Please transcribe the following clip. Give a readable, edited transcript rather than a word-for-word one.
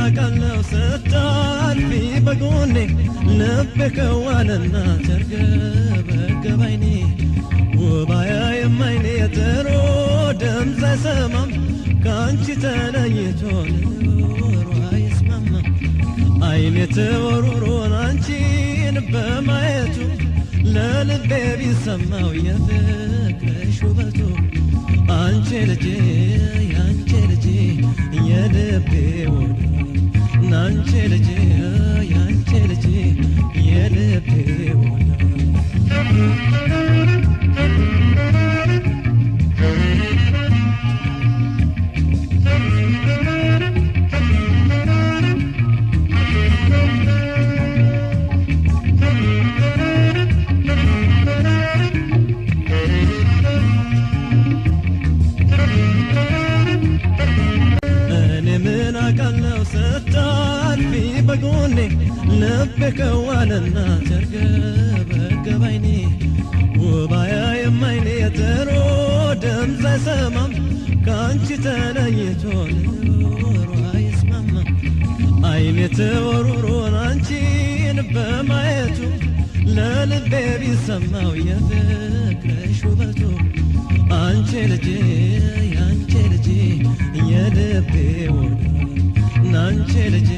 አቃለው ስታልፊ በጎኔ ልቤ ከዋለና ተርገበገባይኔ ውባያ የማይኔ ጥሩ ድምፅ አይሰማም ካንቺ ተለይቶ ኖሮ አይስማማም አይኔ ተወሩሮን አንቺን በማየቱ ለልቤ ቢሰማው የፍቅርሽ ውበቱ አንቺ ልጄ ያንቺ ልጄ የልቤ ወዳጅ ናንቺ ልጄ ያንቺ ልጄ የልቤ ስታልፊ በጎኔ ልቤ ከዋለና ተርገበገባይኔ ውባያ የማይኔ ጥሩ ድምፅ አይሰማም ካንቺ ተለይቶ ኖሮ አይስማማም አይኔ ተወሩሮን አንቺን በማየቱ ለልቤ ቢሰማው የፍቅርሽ ውበቱ አንቺ ልጄ ያንቺ ልጄ የልቤ ወዳጅ ናንቺ ልጄ